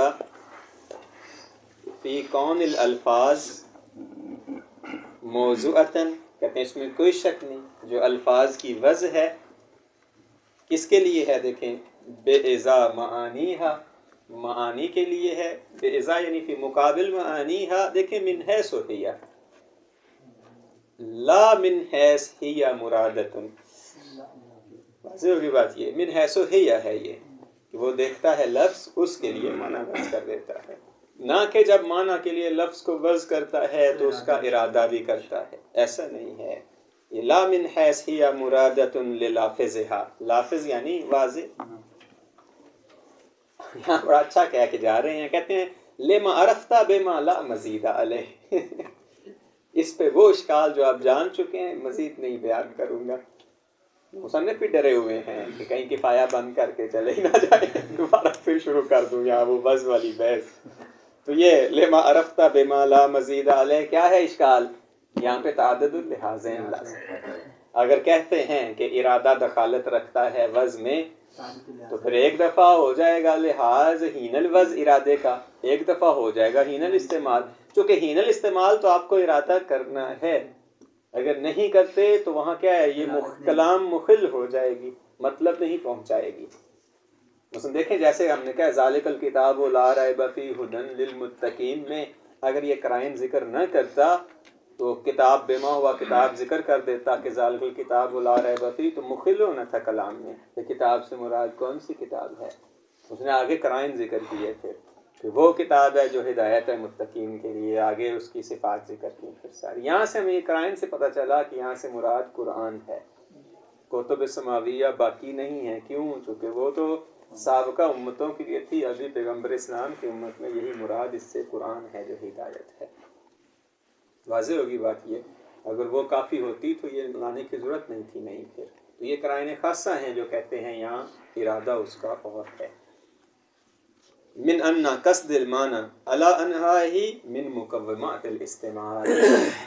فی کون الالفاظ موضوعتاً، کہتے ہیں اس میں کوئی شک نہیں، جو الفاظ کی وضع ہے کس کے لیے ہے؟ دیکھیں بے ازا معانیہا، معانی کے لیے ہے، بے ازا یعنی فی مقابل معانیہا، دیکھیں من حیث ہی لا من حیث ہی مرادتن، واضح ہوگی بات، یہ من حیث ہی ہے، یہ کہ وہ دیکھتا ہے لفظ اس کے لیے معنی وضع کر دیتا ہے، نہ کہ جب معنی کے لیے لفظ کو وضع کرتا ہے تو اس کا ارادہ بھی کرتا ہے، ایسا نہیں ہے۔ یہ لا من حیث ہی مرادت للافظہا، لافظ یعنی واضح۔ یہاں بڑا اچھا کہہ کے جا رہے ہیں، کہتے ہیں لما عرفت بما لا مزید علیہ، اس پہ وہ اشکال جو آپ جان چکے ہیں مزید نہیں بیان کروں گا۔ مصنف بھی ڈرے ہوئے ہیں کہ کہیں کفایہ بند کر کے چلے ہی نہ جائے، دوبارہ پھر شروع کر دوں یہاں وہ بز والی بحث۔ تو یہ لما عرفت بما لا مزید علیہ کیا ہے اشکال؟ یہاں پہ تعدد اللحاظین لازم ہے۔ اگر کہتے ہیں کہ ارادہ دخالت رکھتا ہے وضع میں تو پھر ایک دفعہ ہو جائے گا لحاظ حین الوضع ارادے کا، ایک دفعہ ہو جائے گا حین الاستعمال، چونکہ حین الاستعمال تو آپ کو ارادہ کرنا ہے، اگر نہیں کرتے تو وہاں کیا ہے، یہ کلام مخل ہو جائے گی، مطلب نہیں پہنچائے گی۔ مثلا دیکھیں جیسے ہم نے کہا ذالک الکتاب لا ریب فیہ ھدی للمتقین میں اگر یہ قرائن ذکر نہ کرتا تو کتاب بما ہوا کتاب ذکر کر دیتا کہ ذالک الکتاب لا ریب فیہ، تو مخل ہونا تھا کلام میں کہ کتاب سے مراد کون سی کتاب ہے، اس نے آگے قرائن ذکر کیے تھے کہ وہ کتاب ہے جو ہدایت ہے متقین کے لیے، آگے اس کی صفات ذکر کی پھر ساری۔ یہاں سے ہمیں یہ قرائن سے پتہ چلا کہ یہاں سے مراد قرآن ہے، کتب سماویہ باقی نہیں ہے، کیوں؟ چونکہ وہ تو سابقہ امتوں کے لیے تھی، ابھی پیغمبر اسلام کی امت میں یہی مراد اس سے قرآن ہے جو ہدایت ہے۔ واضح ہوگی بات یہ، اگر وہ کافی ہوتی تو یہ لانے کی ضرورت نہیں تھی، نہیں پھر تو یہ قرائن خاصہ ہیں جو کہتے ہیں یہاں ارادہ اس کا اور ہے۔ من ان قصد المعنی علی انہی من مقومات الاستعمال،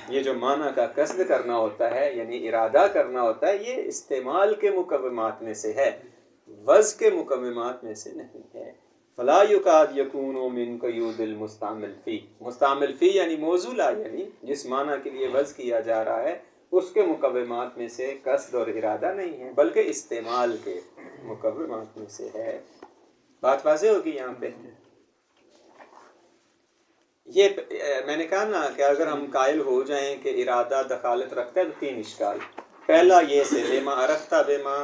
یہ جو معنی کا قصد کرنا ہوتا ہے یعنی ارادہ کرنا ہوتا ہے، یہ استعمال کے مقومات میں سے ہے، وضع کے مقومات میں سے نہیں ہے۔ فلا یکاد یکون من قیود المستعمل فی، مستعمل فی یعنی موضوع لا، یعنی جس معنی کے لیے وضع کیا جا رہا ہے اس کے مقومات میں سے قصد اور ارادہ نہیں ہے، بلکہ استعمال کے مقومات میں سے ہے۔ بات واضح ہوگی یہاں پہ؟ یہ میں نے کہا نا کہ اگر ہم قائل ہو جائیں کہ ارادہ دخالت رکھتا ہے تو تین اشکال۔ پہلا یہ سے لما عرفت بما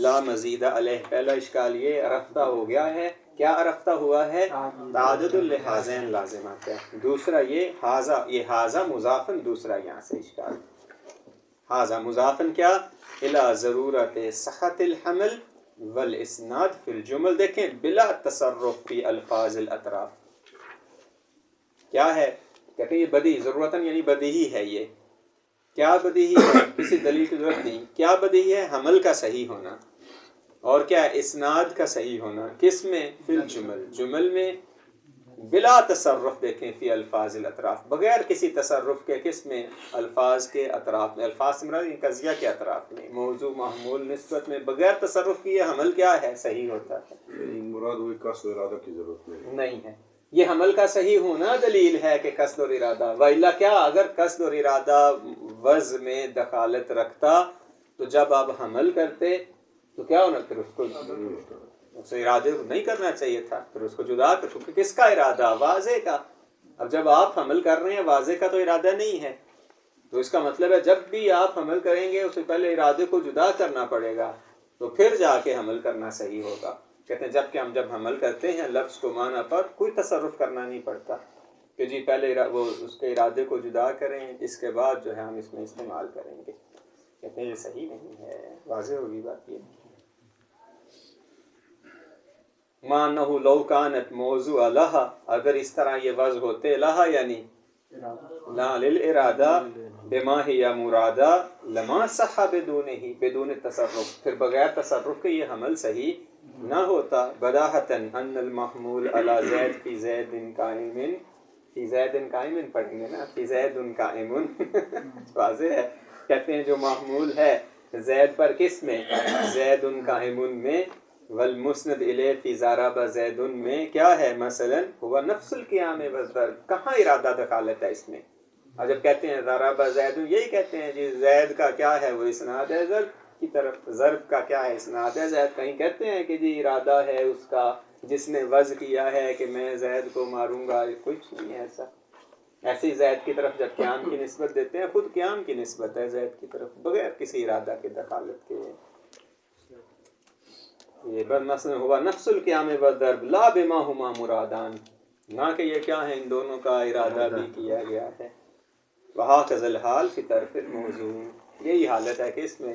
لا مزید علیہ، پہلا اشکال یہ عرفتہ ہو گیا ہے، کیا عرفتہ ہوا ہے؟ تعدد اللحاظین لازمات ہے۔ دوسرا یہ حاذا، یہ حاذا مضافن، دوسرا یہاں سے اشکال حاذا مضافن کیا؟ الی ضرورت صحت الحمل والاسناد فی الجمل، دیکھیں بلا تصرف فی الفاظ الاطراف، کیا ہے؟ کہتے ہیں یہ بدیہی، ضرورتاً یعنی بدیہی ہے، یہ کیا بدیہی ہے؟ کسی دلیل کی ضرورت نہیں، کیا بدیہی ہے؟ حمل کا صحیح ہونا، اور کیا ہے؟ اسناد کا صحیح ہونا، کس میں؟ فی الجمل، جمل میں، بلا تصرف، دیکھیں فی الفاظ الاطراف، بغیر کسی تصرف کے، کس میں؟ الفاظ کے اطراف میں، الفاظ سے مراد قضیہ کے اطراف میں، موضوع محمول نسبت میں بغیر تصرف کیے حمل کیا ہے؟ صحیح ہوتا ہے، مراد ہوئی قصد و ارادہ کی ضرورت نہیں ہے۔ یہ حمل کا صحیح ہونا دلیل ہے کہ قصد اور ارادہ، وإلا کیا اگر قصد اور ارادہ وضع میں دخالت رکھتا تو جب آپ حمل کرتے تو کیا ہونا؟ پھر اس ارادے کو نہیں کرنا چاہیے تھا، پھر اس کو جدا کر، کیونکہ کس کا ارادہ؟ واضح کا۔ اب جب آپ حمل کر رہے ہیں واضح کا تو ارادہ نہیں ہے، تو اس کا مطلب ہے جب بھی آپ حمل کریں گے اس سے پہلے ارادے کو جدا کرنا پڑے گا، تو پھر جا کے حمل کرنا صحیح ہوگا۔ کہتے ہیں جب کہ ہم جب حمل کرتے ہیں لفظ کو معنی پر کوئی تصرف کرنا نہیں پڑتا کہ جی پہلے وہ اس کے ارادے کو جدا کریں، اس کے بعد جو ہے ہم اس میں استعمال کریں گے، کہتے ہیں یہ صحیح نہیں ہے۔ واضح ہوگی بات یہ، مانہ لو کانت موضوع لہا، اگر اس طرح یہ وضع ہوتے لہا یعنی لا للارادہ بما ہی مرادہ لما صح بدونہ، بدون تصرف، پھر بغیر تصرف کے یہ حمل صحیح نہ ہوتا۔ بداہتاً ان المحمول علی زید فی زید قائم، فی زید قائم پڑھیں گے نا، فی زید قائم واضح ہے۔ کہتے ہیں جو محمول ہے زید پر، کس میں؟ زید قائم میں، والمسند الیہ فی ضرب زید میں کیا ہے مثلا ہوا نفس القیام والضرب، کہاں ارادہ دخالت ہے اس میں؟ اور جب کہتے ہیں ضرب زید یہی کہتے ہیں جی زید کا کیا ہے وہ اسناد ہے ضرب کی طرف، ضرب کا کیا ہے اسناد ہے زید، کہیں کہتے ہیں کہ جی ارادہ ہے اس کا جس نے وضع کیا ہے کہ میں زید کو ماروں گا، کچھ نہیں ہے ایسا۔ ایسے ہی زید کی طرف جب قیام کی نسبت دیتے ہیں خود قیام کی نسبت ہے زید کی طرف بغیر کسی ارادہ کے دخالت کے۔ یہ مثلا ہوا نفس القیام والضرب لا بما ہما مرادان، نہ کہ یہ کیا ہے ان دونوں کا ارادہ بھی کیا گیا ہے۔ وہاکذا الحال فی طرف الموضوع، یہی حالت ہے کہ اس میں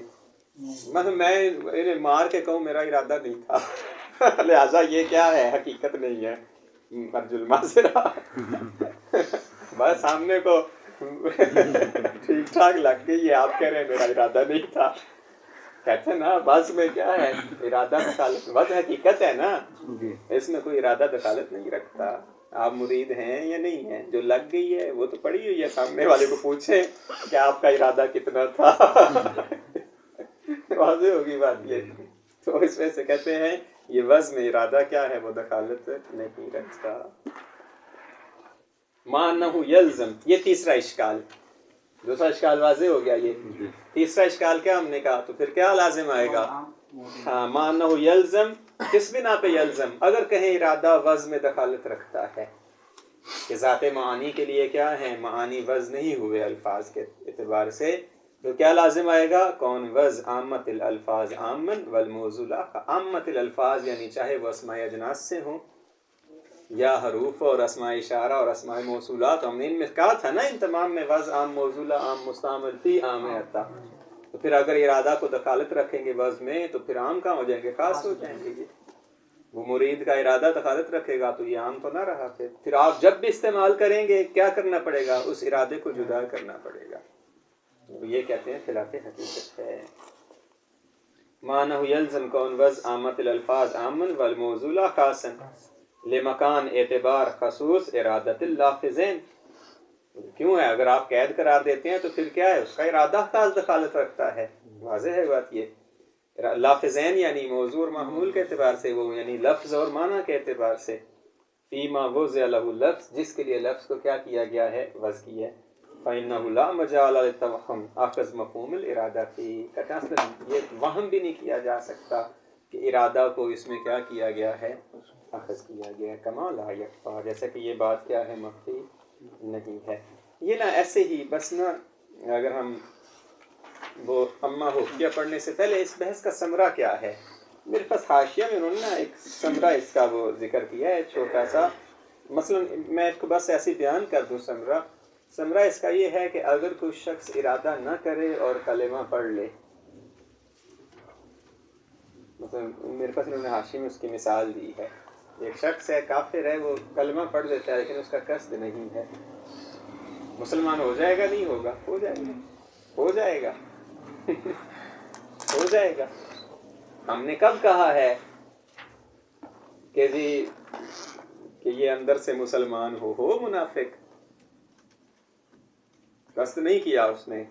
میں انہیں مار کے کہوں میرا ارادہ نہیں تھا لہٰذا یہ کیا ہے حقیقت نہیں ہے، ارجو المعذرہ بس سامنے کو ٹھیک ٹھاک لگ گئی ہے، آپ کہہ رہے ہیں میرا ارادہ نہیں تھا، کہتے ہیں نا بس میں کیا ہے ارادہ دخالت، بس حقیقت ہے نا، اس میں کوئی ارادہ دخالت نہیں رکھتا، آپ مرید ہیں یا نہیں ہیں، جو لگ گئی ہے وہ تو پڑی ہوئی ہے، سامنے والے کو پوچھیں کہ آپ کا ارادہ کتنا تھا واضح ہوگی بات یہ۔ تو اس وجہ سے کہتے ہیں یہ وزن میں ارادہ کیا ہے وہ دخالت نہیں رکھتا۔ ما انہ یلزم، یہ تیسرا اشکال، دوسرا اشکال واضح ہو گیا، یہ تیسرا اشکال کیا ہم نے کہا، تو پھر کیا لازم آئے گا؟ ہاں ما انہ یلزم، کس بنا پہ یلزم؟ اگر کہیں ارادہ وزن میں دخالت رکھتا ہے کہ ذات معانی کے لیے کیا ہے معانی وزن نہیں ہوئے الفاظ کے اعتبار سے، تو کیا لازم آئے گا؟ کون وزن عامت الالفاظ عامن والموضوع لا، عامت الالفاظ یعنی چاہے وہ اسماء اجناس سے ہوں یا حروف اور اسماء اشارہ اور اسماء موصولات، ہم نے ان میں کہا تھا نا ان تمام میں وزن عام، موضوع لا عام، مستعمل فی عام آتا، تو پھر اگر ارادہ کو دخالت رکھیں گے وزن میں تو پھر عام کہاں ہو جائیں گے؟ خاص ہو جائیں گے۔ وہ مرید کا ارادہ دخالت رکھے گا تو یہ عام تو نہ رہا، پھر آپ جب بھی استعمال کریں گے کیا کرنا پڑے گا؟ اس ارادے کو جدا کرنا پڑے گا، تو یہ کہتے ہیں خلاف حقیقت ہے۔ معنہ یلزم کون وضع عامت الالفاظ عامن والموضوع لا خاصا لمکان اعتبار خصوص ارادت اللافظین، کیوں ہے اگر آپ قید قرار دیتے ہیں تو پھر کیا ہے اس کا ارادہ خاص دخالت رکھتا ہے، واضح ہے بات یہ۔ لافظین یعنی موضوع اور محمول کے اعتبار سے، وہ یعنی لفظ اور معنی کے اعتبار سے، فیما وضع لہ لفظ، جس کے لیے لفظ کو کیا کیا گیا ہے؟ وضع کیا ہے۔ فَإِنَّهُ لَا مَجَالَ لِلتَّوَہُّمِ، أَخَذَ مفہوم الارادہ کی، یہ وہم بھی نہیں کیا جا سکتا کہ ارادہ کو اس میں کیا کیا گیا ہے؟ اخذ کیا گیا ہے، کما لا یکفی، جیسا کہ یہ بات کیا ہے؟ مخفی نہیں ہے۔ یہ نا ایسے ہی بس نا، اگر ہم وہ اما حقیہ پڑھنے سے پہلے اس بحث کا ثمرہ کیا ہے، میرے پاس حاشیہ میں انہوں نے نا ایک ثمرہ اس کا وہ ذکر کیا ہے چھوٹا سا، مثلا میں اس کو بس ایسے بیان کر دوں ثمرہ اس کا یہ ہے کہ اگر کوئی شخص ارادہ نہ کرے اور کلمہ پڑھ لے، مثلا میرے پاس انہوں نے حاشیہ میں اس کی مثال دی ہے، ایک شخص ہے کافر ہے، وہ کلمہ پڑھ دیتا ہے لیکن اس کا قصد نہیں ہے، مسلمان ہو جائے گا نہیں ہوگا؟ ہو جائے گا، ہو جائے گا ہو جائے گا۔ ہم نے کب کہا ہے کہ جی کہ یہ اندر سے مسلمان ہو منافق، قصد نہیں کیا اس نے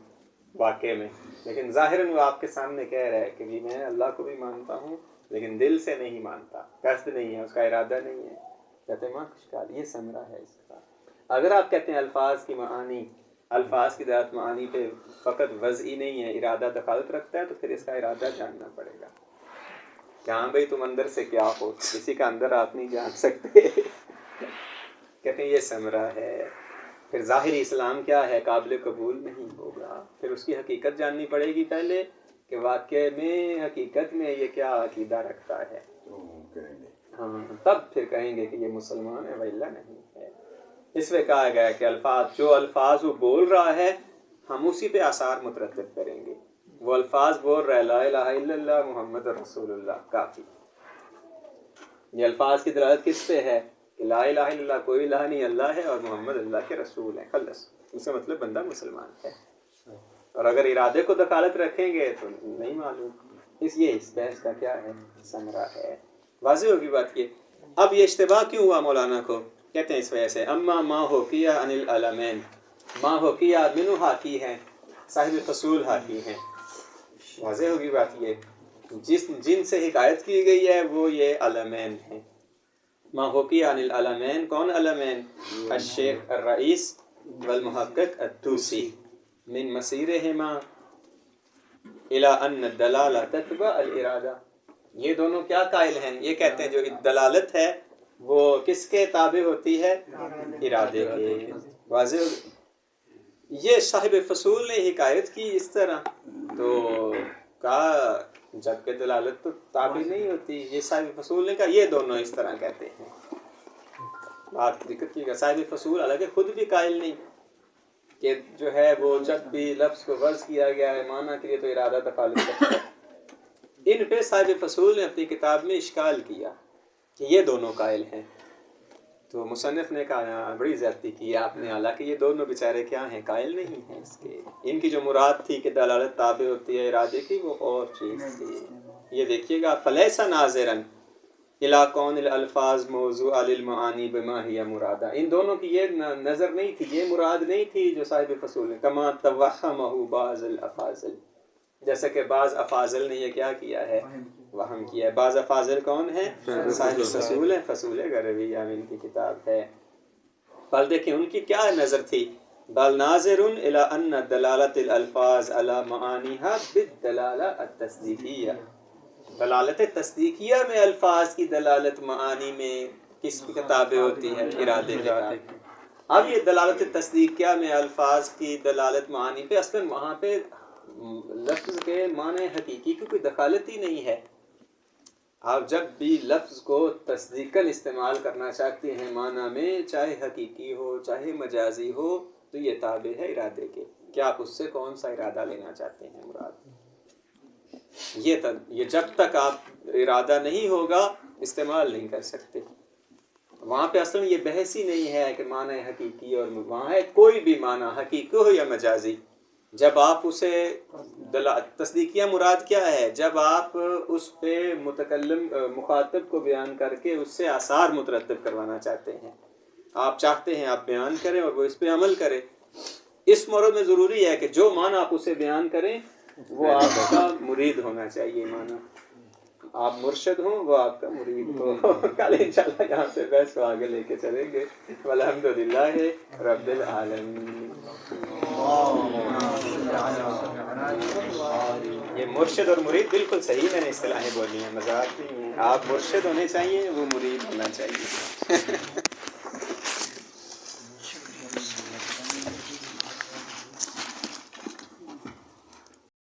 واقع میں، لیکن ظاہراً وہ آپ کے سامنے کہہ رہا ہے کہ جی میں اللہ کو بھی مانتا ہوں لیکن دل سے نہیں مانتا، قصد نہیں ہے، اس کا ارادہ نہیں ہے، کہتے ہیں ماں اشکال، یہ ثمرہ ہے اس کا۔ اگر آپ کہتے ہیں الفاظ کی معانی، الفاظ کی ذات معانی پہ فقط وضعی نہیں ہے، ارادہ دخالت رکھتا ہے، تو پھر اس کا ارادہ جاننا پڑے گا کہ ہاں بھائی تم اندر سے کیا ہو، کسی کا اندر آپ نہیں جان سکتے کہتے ہیں یہ ثمرہ ہے۔ پھر ظاہری اسلام کیا ہے؟ قابل قبول نہیں ہوگا، پھر اس کی حقیقت جاننی پڑے گی پہلے کہ واقع میں حقیقت میں یہ کیا عقیدہ رکھتا ہے، ہاں تب پھر کہیں گے کہ یہ مسلمان ہے وإلا نہیں ہے۔ اس میں کہا گیا کہ الفاظ، جو الفاظ وہ بول رہا ہے ہم اسی پہ آثار مترتب کریں گے، وہ الفاظ بول رہا ہے لا الہ الا اللہ محمد رسول اللہ، کافی، یہ الفاظ کی دلالت کس پہ ہے کہ لا الہ الا اللہ، کوئی الہ نہیں اللہ ہے اور محمد اللہ کے رسول ہیں، خلص، اس کا مطلب بندہ مسلمان ہے۔ اور اگر ارادے کو دخالت رکھیں گے تو نہیں معلوم، اس بحث کا کیا ہے؟ ثمرہ ہے، واضح ہوگی بات یہ۔ اب یہ اشتباہ کیوں ہوا مولانا کو؟ کہتے ہیں اس وجہ سے اما ما حکیہ عن العلمین، ما حکیہ منو حاکی ہیں، صاحب فصول حاکی ہیں، واضح ہوگی بات یہ جن سے حکایت کی گئی ہے وہ یہ علمین ہیں. ما حکی عن العلمین، کون علمین؟ الشیخ الرئیس والمحقق الطوسی من مسیرہما الی ان الدلالہ تتبع الارادہ. یہ دونوں کیا قائل ہیں؟ یہ کہتے ہیں جو دلالت ہے وہ کس کے تابع ہوتی ہے؟ ارادے کے. واضح. یہ صاحب فصول نے حکایت کی اس طرح تو کہا جبکہ دلالت تو تابع نہیں ہوتی. یہ صاحب فصول نے کہا یہ دونوں اس طرح کہتے ہیں. بات دقت کی. صاحب فصول حالانکہ خود بھی قائل نہیں کہ جو ہے وہ جب بھی لفظ کو وضع کیا گیا ہے معنی کے لیے تو ارادہ تخالف کرتا ہے. ان پہ صاحب فصول نے اپنی کتاب میں اشکال کیا کہ یہ دونوں قائل ہیں. تو مصنف نے کہا بڑی زیادتی کی آپ نے، حالانکہ یہ دونوں بیچارے کیا ہیں؟ قائل نہیں ہیں اس کے. ان کی جو مراد تھی کہ دلالت تابع ہوتی ہے ارادے کی وہ اور چیز تھی. یہ دیکھیے گا فلیس ناظرن الی کون الالفاظ موضوع للمعانی بما ہی مرادہ. ان دونوں کی یہ نظر نہیں تھی، یہ مراد نہیں تھی جو صاحب فصول نے. کما توہمہ بعض الافاضل، جیسا کہ بعض افاضل نے یہ کیا کیا ہے؟ وہم کیا ہے. بعض افاضل کون ہیں؟ صاحب فصول ہیں. فصول غرویہ میں ان کی کتاب ہے. بل دیکھیں ان کی کیا نظر تھی؟ بل ناظر الی ان دلالت الالفاظ علی معانیها بالدلالہ التصدیقیہ. دلالت تصدیقیہ میں الفاظ کی دلالت معانی میں کس کی تابع ہوتی ہے؟ ارادے کے. اب یہ دلالت تصدیقیہ میں الفاظ کی دلالت معانی پہ اصلاً وہاں پہ لفظ کے معنی حقیقی کی کوئی دخالت ہی نہیں ہے. آپ جب بھی لفظ کو تصدیقاً استعمال کرنا چاہتے ہیں معنی میں، چاہے حقیقی ہو چاہے مجازی ہو، تو یہ تابع ہے ارادے کے کہ آپ اس سے کون سا ارادہ لینا چاہتے ہیں مراد. یہ جب تک آپ ارادہ نہیں ہوگا استعمال نہیں کر سکتے. وہاں پہ اصلا یہ بحث ہی نہیں ہے کہ معنی حقیقی اور وہاں ہے کوئی بھی معنی حقیقی ہو یا مجازی. جب آپ اسے تصدیقیہ مراد کیا ہے؟ جب آپ اس پہ متکلم مخاطب کو بیان کر کے اس سے آثار مترتب کروانا چاہتے ہیں. آپ چاہتے ہیں آپ بیان کریں اور وہ اس پہ عمل کرے. اس مورد میں ضروری ہے کہ جو معنی آپ اسے بیان کریں وہ آپ کا مرید ہونا چاہیے. معنی آپ مرشد ہوں وہ آپ کا مرید ہو. کل انشاءاللہ یہاں سے بحث کو آگے لے کے چلیں گے. والحمدللہ رب العالمین. یہ مرشد اور مرید بالکل صحیح میں نے اصطلاحیں بولی ہیں، مذاق نہیں ہے. آپ مرشد ہونے چاہیے، وہ مرید ہونا چاہیے.